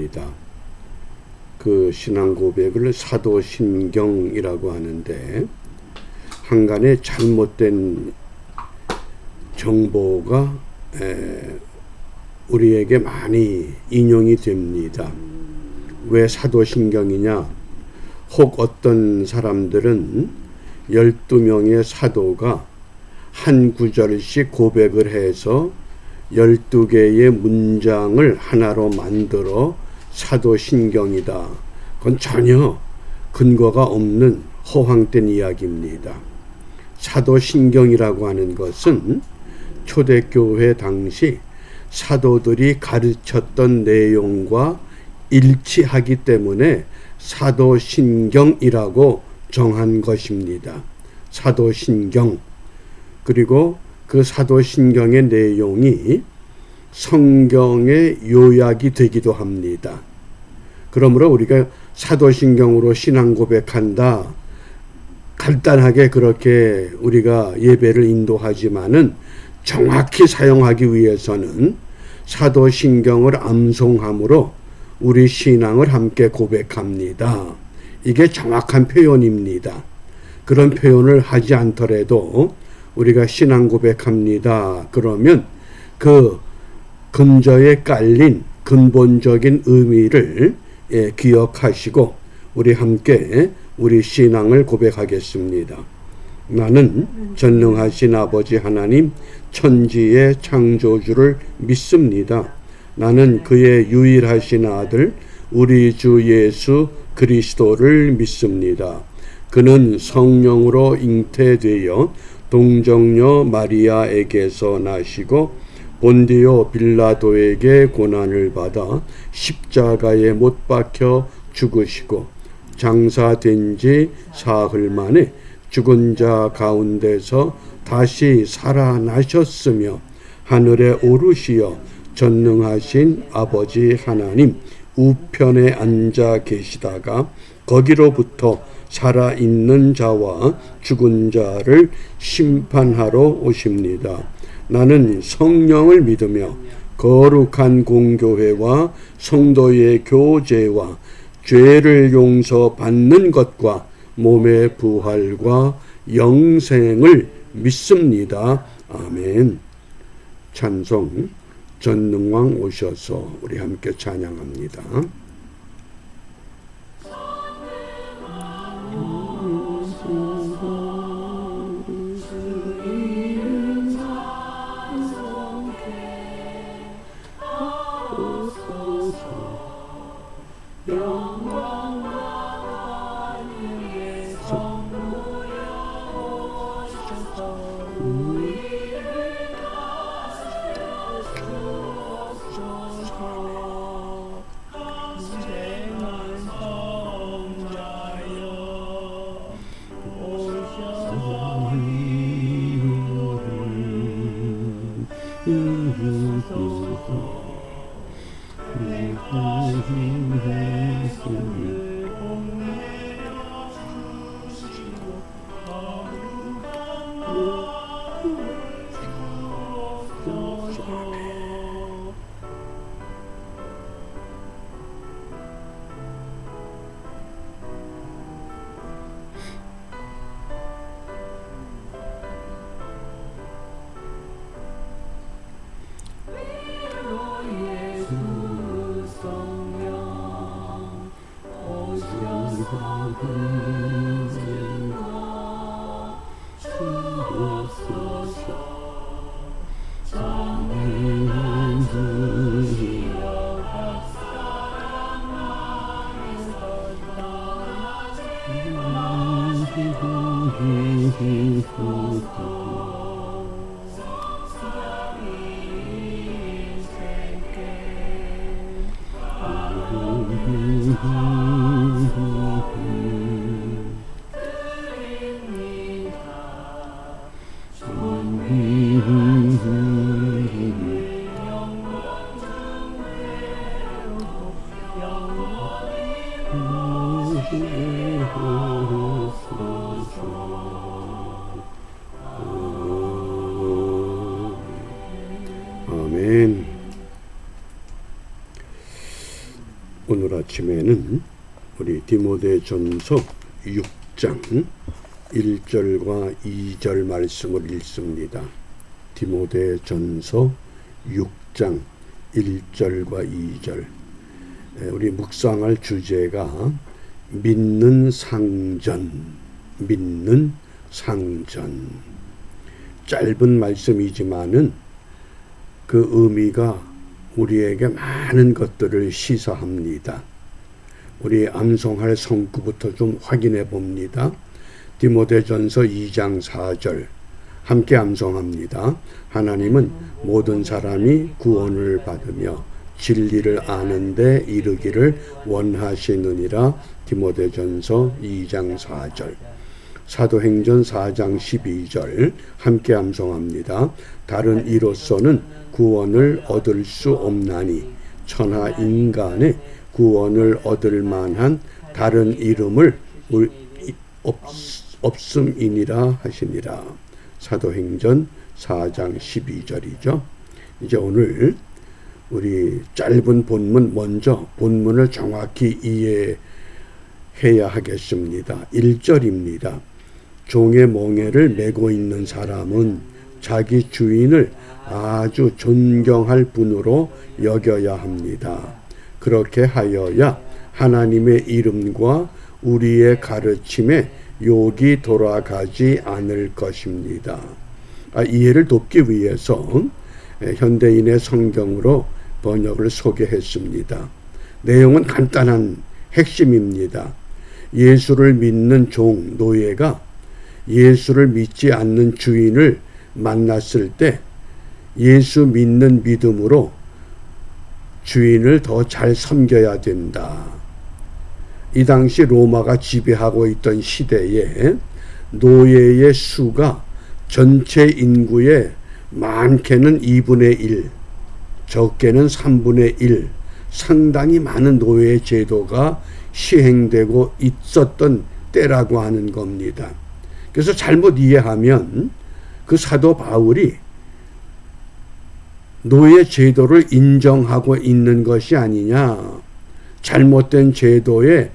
있습니다. 그 신앙 고백을 사도신경이라고 하는데, 한간에 잘못된 정보가 우리에게 많이 인용이 됩니다. 왜 사도신경이냐? 혹 어떤 사람들은 12명의 사도가 한 구절씩 고백을 해서 12개의 문장을 하나로 만들어 사도신경이다. 그건 전혀 근거가 없는 허황된 이야기입니다. 사도신경이라고 하는 것은 초대교회 당시 사도들이 가르쳤던 내용과 일치하기 때문에 사도신경이라고 정한 것입니다. 사도신경. 그리고 그 사도신경의 내용이 성경의 요약이 되기도 합니다. 그러므로 우리가 사도신경으로 신앙 고백한다, 간단하게 그렇게 우리가 예배를 인도하지만은 정확히 사용하기 위해서는 사도신경을 암송함으로 우리 신앙을 함께 고백합니다. 이게 정확한 표현입니다. 그런 표현을 하지 않더라도 우리가 신앙 고백합니다. 그러면 그 근저에 깔린 근본적인 의미를 기억하시고 우리 함께 우리 신앙을 고백하겠습니다. 나는 전능하신 아버지 하나님, 천지의 창조주를 믿습니다. 나는 그의 유일하신 아들 우리 주 예수 그리스도를 믿습니다. 그는 성령으로 잉태되어 동정녀 마리아에게서 나시고 본디오 빌라도에게 고난을 받아 십자가에 못 박혀 죽으시고 장사된 지 사흘 만에 죽은 자 가운데서 다시 살아나셨으며 하늘에 오르시어 전능하신 아버지 하나님 우편에 앉아 계시다가 거기로부터 살아있는 자와 죽은 자를 심판하러 오십니다. 나는 성령을 믿으며 거룩한 공교회와 성도의 교제와 죄를 용서받는 것과 몸의 부활과 영생을 믿습니다. 아멘. 찬송 전능왕 오셔서 우리 함께 찬양합니다. 아멘. 오늘 아침에는 우리 디모데전서 6장 1절과 2절 말씀을 읽습니다. 디모데전서 6장 1절과 2절. 우리 묵상할 주제가 믿는 상전. 짧은 말씀이지만은 그 의미가 우리에게 많은 것들을 시사합니다. 우리 암송할 성구부터 좀 확인해 봅니다. 디모데전서 2장 4절 함께 암송합니다. 하나님은 모든 사람이 구원을 받으며 진리를 아는데 이르기를 원하시느니라. 디모데전서 2장 4절. 사도행전 4장 12절 함께 암송합니다. 다른 이로서는 구원을 얻을 수 없나니 천하 인간의 구원을 얻을 만한 다른 이름을 없음이니라 하시니라. 사도행전 4장 12절이죠. 이제 오늘 우리 짧은 본문 먼저 본문을 정확히 이해해야 하겠습니다. 1절입니다. 종의 멍에를 메고 있는 사람은 자기 주인을 아주 존경할 분으로 여겨야 합니다. 그렇게 하여야 하나님의 이름과 우리의 가르침에 욕이 돌아가지 않을 것입니다. 이해를 돕기 위해서 현대인의 성경으로 번역을 소개했습니다. 내용은 간단한 핵심입니다. 예수를 믿는 종, 노예가 예수를 믿지 않는 주인을 만났을 때 예수 믿는 믿음으로 주인을 더 잘 섬겨야 된다. 이 당시 로마가 지배하고 있던 시대에 노예의 수가 전체 인구의 많게는 2분의 1, 적게는 3분의 1, 상당히 많은 노예 제도가 시행되고 있었던 때라고 하는 겁니다. 그래서 잘못 이해하면 그 사도 바울이 노예 제도를 인정하고 있는 것이 아니냐, 잘못된 제도에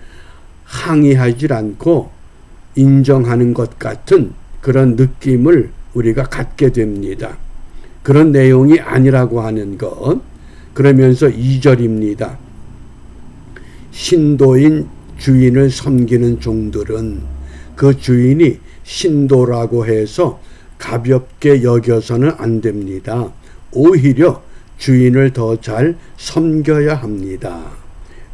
항의하지 않고 인정하는 것 같은 그런 느낌을 우리가 갖게 됩니다. 그런 내용이 아니라고 하는 것. 그러면서 2절입니다. 신도인 주인을 섬기는 종들은 그 주인이 신도라고 해서 가볍게 여겨서는 안 됩니다. 오히려 주인을 더 잘 섬겨야 합니다.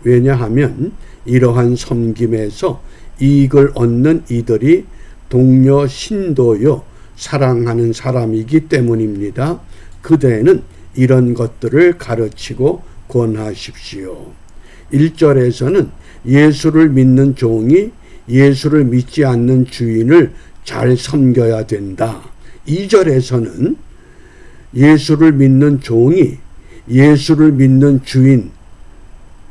왜냐하면 이러한 섬김에서 이익을 얻는 이들이 동료 신도요 사랑하는 사람이기 때문입니다. 그대는 이런 것들을 가르치고 권하십시오. 1절에서는 예수를 믿는 종이 예수를 믿지 않는 주인을 잘 섬겨야 된다. 2절에서는 예수를 믿는 종이 예수를 믿는 주인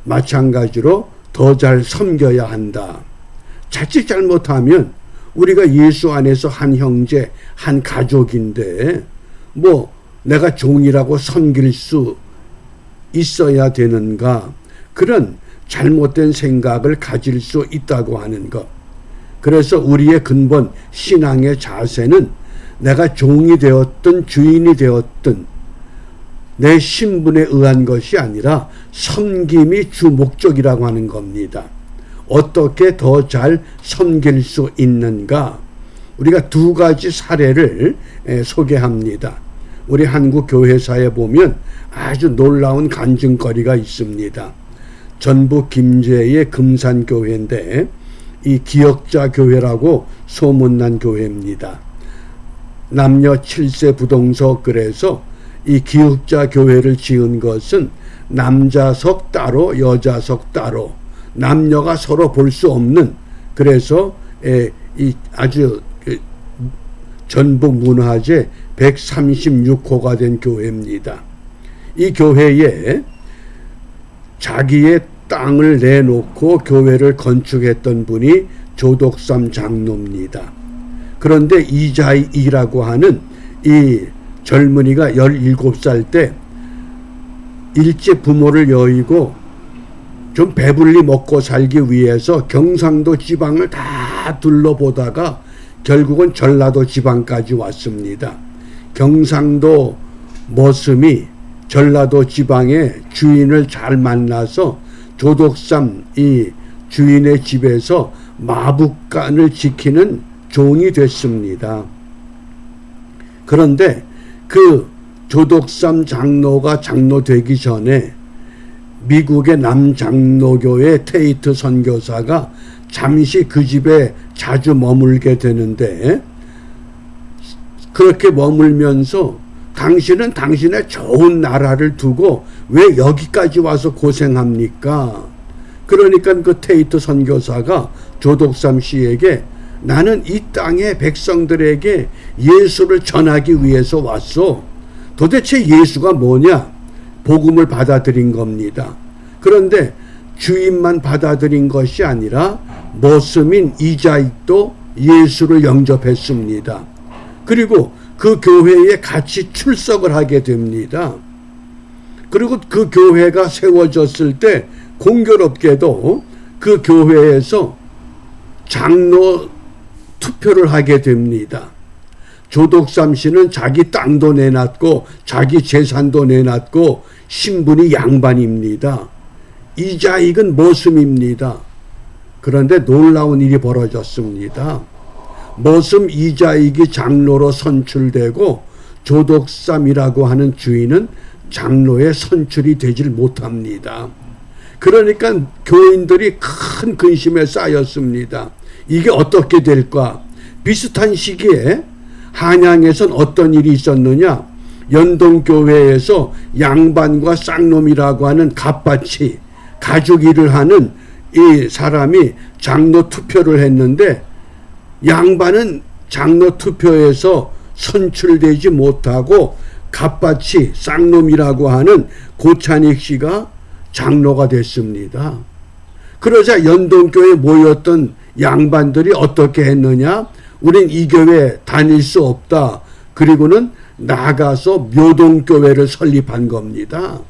마찬가지로 더 잘 섬겨야 한다. 자칫 잘못하면 우리가 예수 안에서 한 형제, 한 가족인데 내가 종이라고 섬길 수 있어야 되는가, 그런 잘못된 생각을 가질 수 있다고 하는 것. 그래서 우리의 근본 신앙의 자세는 내가 종이 되었든 주인이 되었든 내 신분에 의한 것이 아니라 섬김이 주 목적이라고 하는 겁니다. 어떻게 더 잘 섬길 수 있는가? 우리가 두 가지 사례를 소개합니다. 우리 한국 교회사에 보면 아주 놀라운 간증거리가 있습니다. 전북 김제의 금산교회인데 이 기역자 교회라고 소문난 교회입니다. 남녀 7세 부동석. 그래서 이 기역자 교회를 지은 것은 남자석 따로 여자석 따로 남녀가 서로 볼 수 없는, 그래서 이 아주 전북 문화재 136호가 된 교회입니다. 이 교회에 자기의 땅을 내놓고 교회를 건축했던 분이 조덕삼 장로입니다. 그런데 이자이라고 하는 이 젊은이가 17살 때 일찍 부모를 여의고 좀 배불리 먹고 살기 위해서 경상도 지방을 다 둘러보다가 결국은 전라도 지방까지 왔습니다. 경상도 머슴이 전라도 지방의 주인을 잘 만나서 조독삼 이 주인의 집에서 마북간을 지키는 종이 됐습니다. 그런데 그 조독삼 장로가 장로 되기 전에 미국의 남장로교회 테이트 선교사가 잠시 그 집에 자주 머물게 되는데, 그렇게 머물면서 당신은 당신의 좋은 나라를 두고 왜 여기까지 와서 고생합니까? 그러니까 그 테이트 선교사가 조독삼 씨에게 나는 이 땅의 백성들에게 예수를 전하기 위해서 왔어. 도대체 예수가 뭐냐? 복음을 받아들인 겁니다. 그런데 주인만 받아들인 것이 아니라 머슴인 이자익도 예수를 영접했습니다. 그리고 그 교회에 같이 출석을 하게 됩니다. 그리고 그 교회가 세워졌을 때 공교롭게도 그 교회에서 장로 투표를 하게 됩니다. 조독삼 씨는 자기 땅도 내놨고 자기 재산도 내놨고 신분이 양반입니다. 이자익은 머슴입니다. 그런데 놀라운 일이 벌어졌습니다. 머슴 이자익이 장로로 선출되고 조독삼이라고 하는 주인은 장로에 선출이 되질 못합니다. 그러니까 교인들이 큰 근심에 쌓였습니다. 이게 어떻게 될까? 비슷한 시기에 한양에선 어떤 일이 있었느냐? 연동교회에서 양반과 쌍놈이라고 하는 갑밭이 가죽 일을 하는 이 사람이 장로 투표를 했는데, 양반은 장로 투표에서 선출되지 못하고 갑밭이 쌍놈이라고 하는 고찬익 씨가 장로가 됐습니다. 그러자 연동교회에 모였던 양반들이 어떻게 했느냐? 우린 이 교회 다닐 수 없다. 그리고는 나가서 묘동교회를 설립한 겁니다.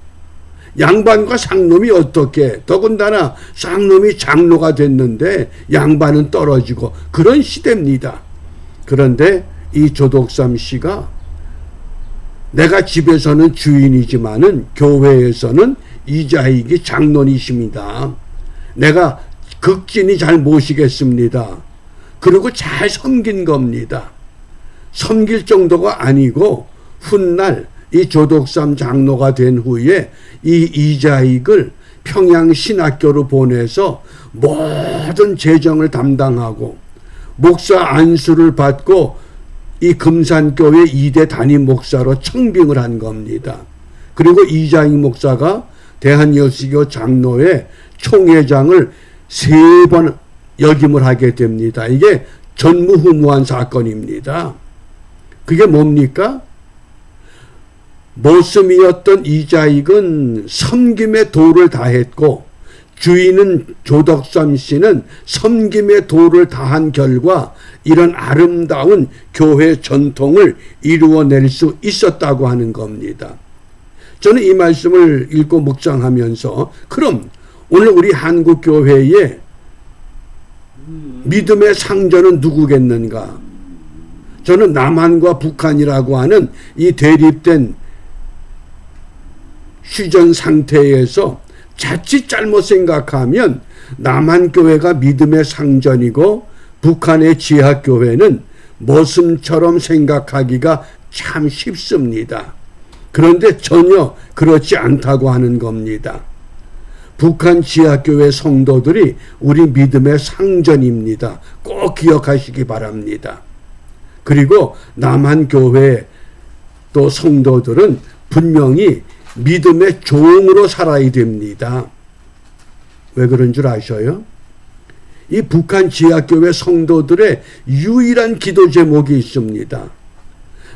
양반과 쌍놈이 어떻게, 더군다나 쌍놈이 장로가 됐는데 양반은 떨어지고, 그런 시대입니다. 그런데 이 조독삼 씨가 내가 집에서는 주인이지만은 교회에서는 이자익이 장로이십니다. 내가 극진히 잘 모시겠습니다. 그리고 잘 섬긴 겁니다. 섬길 정도가 아니고 훗날 이 조독삼 장로가 된 후에 이 이자익을 평양신학교로 보내서 모든 재정을 담당하고 목사 안수를 받고 이 금산교회 2대 담임 목사로 청빙을 한 겁니다. 그리고 이자익 목사가 대한여수교 장로회 총회장을 3번 역임을 하게 됩니다. 이게 전무후무한 사건입니다. 그게 뭡니까? 머슴이었던 이자익은 섬김의 도를 다했고 주인은 조독삼 씨는 섬김의 도를 다한 결과 이런 아름다운 교회 전통을 이루어낼 수 있었다고 하는 겁니다. 저는 이 말씀을 읽고 묵상하면서, 그럼 오늘 우리 한국교회의 믿음의 상전은 누구겠는가? 저는 남한과 북한이라고 하는 이 대립된 휴전 상태에서 자칫 잘못 생각하면 남한교회가 믿음의 상전이고 북한의 지하교회는 머슴처럼 생각하기가 참 쉽습니다. 그런데 전혀 그렇지 않다고 하는 겁니다. 북한 지하교회 성도들이 우리 믿음의 상전입니다. 꼭 기억하시기 바랍니다. 그리고 남한교회 또 성도들은 분명히 믿음의 종으로 살아야 됩니다. 왜 그런 줄 아셔요? 이 북한 지하교회 성도들의 유일한 기도 제목이 있습니다.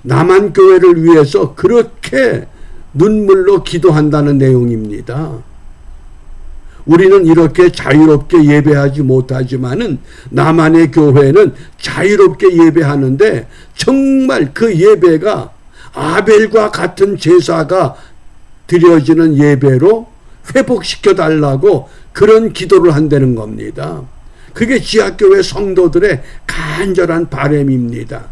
남한교회를 위해서 그렇게 눈물로 기도한다는 내용입니다. 우리는 이렇게 자유롭게 예배하지 못하지만은 남한의 교회는 자유롭게 예배하는데 정말 그 예배가 아벨과 같은 제사가 드려지는 예배로 회복시켜 달라고 그런 기도를 한다는 겁니다. 그게 지하교회 성도들의 간절한 바람입니다.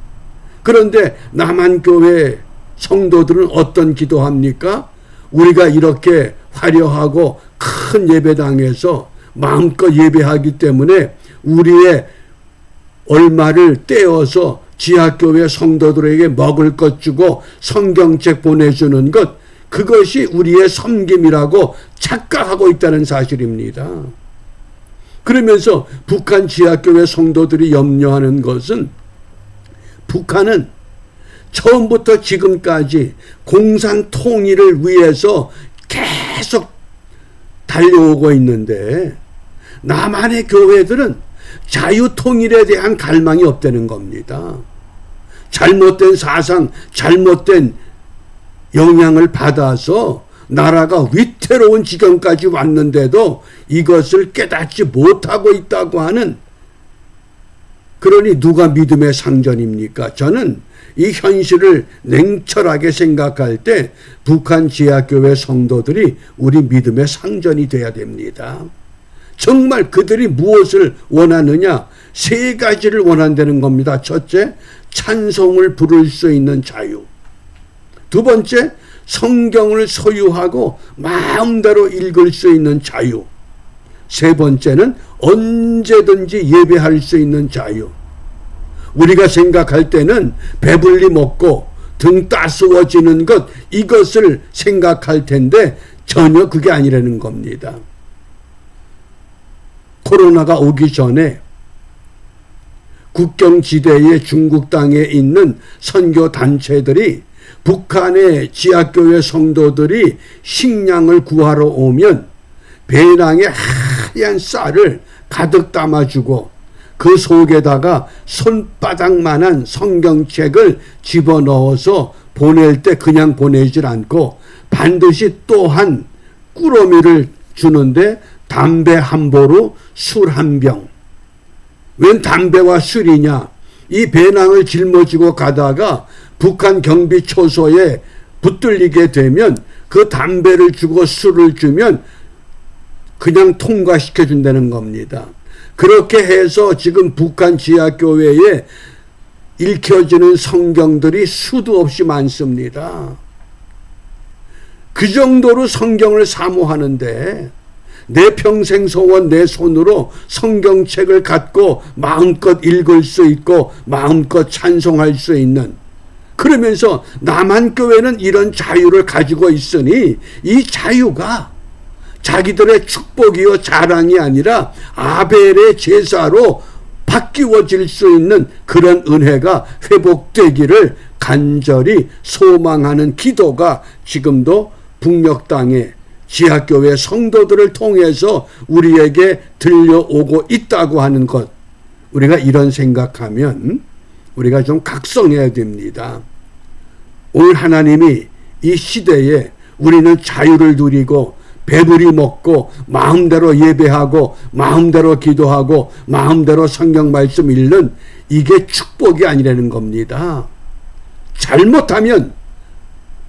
그런데 남한교회 성도들은 어떤 기도합니까? 우리가 이렇게 화려하고 큰 예배당에서 마음껏 예배하기 때문에 우리의 얼마를 떼어서 지하교회 성도들에게 먹을 것 주고 성경책 보내주는 것, 그것이 우리의 섬김이라고 착각하고 있다는 사실입니다. 그러면서 북한 지하교회 성도들이 염려하는 것은, 북한은 처음부터 지금까지 공산 통일을 위해서 계속 달려오고 있는데 남한의 교회들은 자유 통일에 대한 갈망이 없다는 겁니다. 잘못된 사상, 잘못된 영향을 받아서 나라가 위태로운 지경까지 왔는데도 이것을 깨닫지 못하고 있다고 하는, 그러니 누가 믿음의 상전입니까? 저는 이 현실을 냉철하게 생각할 때 북한 지하교회 성도들이 우리 믿음의 상전이 되어야 됩니다. 정말 그들이 무엇을 원하느냐? 세 가지를 원한다는 겁니다. 첫째, 찬송을 부를 수 있는 자유. 두 번째, 성경을 소유하고 마음대로 읽을 수 있는 자유. 세 번째는 언제든지 예배할 수 있는 자유. 우리가 생각할 때는 배불리 먹고 등 따스워지는 것, 이것을 생각할 텐데 전혀 그게 아니라는 겁니다. 코로나가 오기 전에 국경지대의 중국 땅에 있는 선교 단체들이 북한의 지하교회 성도들이 식량을 구하러 오면 배낭에 하얀 쌀을 가득 담아주고 그 속에다가 손바닥만한 성경책을 집어넣어서 보낼 때 그냥 보내질 않고 반드시 또한 꾸러미를 주는데 담배 한 보루, 술 한 병. 웬 담배와 술이냐? 이 배낭을 짊어지고 가다가 북한 경비 초소에 붙들리게 되면 그 담배를 주고 술을 주면 그냥 통과시켜 준다는 겁니다. 그렇게 해서 지금 북한 지하교회에 읽혀지는 성경들이 수도 없이 많습니다. 그 정도로 성경을 사모하는데 내 평생 소원 내 손으로 성경책을 갖고 마음껏 읽을 수 있고 마음껏 찬송할 수 있는, 그러면서 남한교회는 이런 자유를 가지고 있으니 이 자유가 자기들의 축복이요 자랑이 아니라 아벨의 제사로 바뀌어질 수 있는 그런 은혜가 회복되기를 간절히 소망하는 기도가 지금도 북녘 땅에 지하교회 성도들을 통해서 우리에게 들려오고 있다고 하는 것, 우리가 이런 생각하면 우리가 좀 각성해야 됩니다. 오늘 하나님이 이 시대에 우리는 자유를 누리고 배불리 먹고 마음대로 예배하고 마음대로 기도하고 마음대로 성경 말씀 읽는, 이게 축복이 아니라는 겁니다. 잘못하면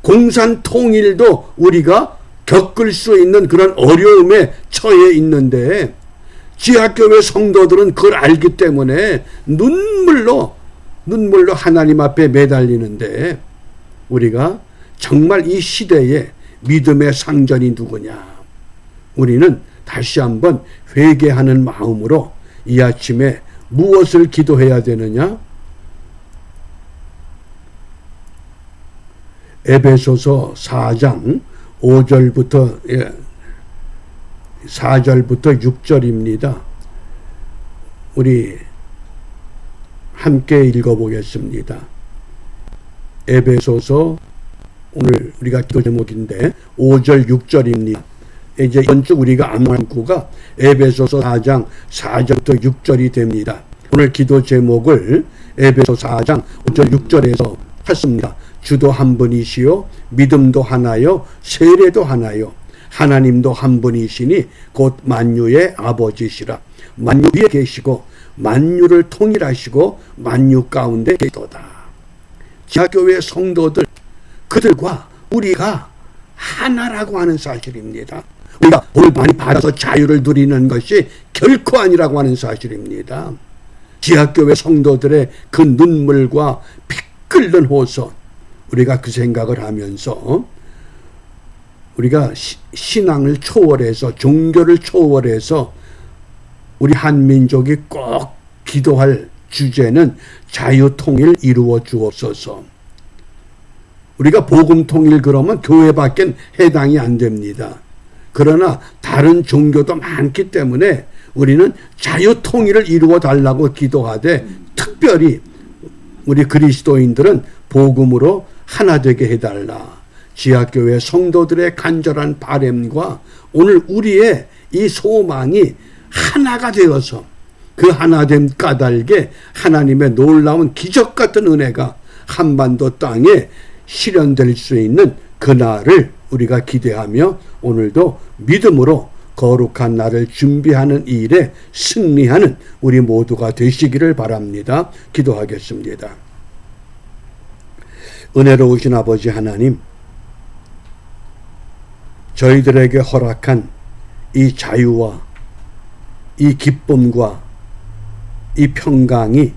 공산 통일도 우리가 겪을 수 있는 그런 어려움에 처해 있는데 지하교회 성도들은 그걸 알기 때문에 눈물로 하나님 앞에 매달리는데, 우리가 정말 이 시대에 믿음의 상전이 누구냐? 우리는 다시 한번 회개하는 마음으로 이 아침에 무엇을 기도해야 되느냐? 에베소서 4장 5절부터 4절부터 6절입니다. 우리 함께 읽어보겠습니다. 에베소서, 오늘 우리가 기도 제목인데 5절 6절입니다. 이제 이번 주 우리가 암문구가 에베소서 4장 4절부터 6절이 됩니다. 오늘 기도 제목을 에베소 4장 5절 6절에서 했습니다. 주도 한 분이시요 믿음도 하나요 세례도 하나요 하나님도 한 분이시니 곧 만유의 아버지시라. 만유 위에 계시고 만유를 통일하시고 만유 가운데 계시도다. 지하교회 성도들, 그들과 우리가 하나라고 하는 사실입니다. 우리가 복을 많이 받아서 자유를 누리는 것이 결코 아니라고 하는 사실입니다. 지하교회 성도들의 그 눈물과 피 끓는 호소, 우리가 그 생각을 하면서 우리가 신앙을 초월해서, 종교를 초월해서 우리 한민족이 꼭 기도할 주제는 자유통일 이루어 주옵소서. 우리가 복음통일 그러면 교회밖엔 해당이 안 됩니다. 그러나 다른 종교도 많기 때문에 우리는 자유통일을 이루어 달라고 기도하되, 특별히 우리 그리스도인들은 복음으로 하나 되게 해달라. 지하교회 성도들의 간절한 바람과 오늘 우리의 이 소망이 하나가 되어서 그 하나됨 까닭에 하나님의 놀라운 기적 같은 은혜가 한반도 땅에 실현될 수 있는 그날을 우리가 기대하며 오늘도 믿음으로 거룩한 날을 준비하는 일에 승리하는 우리 모두가 되시기를 바랍니다. 기도하겠습니다. 은혜로우신 아버지 하나님, 저희들에게 허락한 이 자유와 이 기쁨과 이 평강이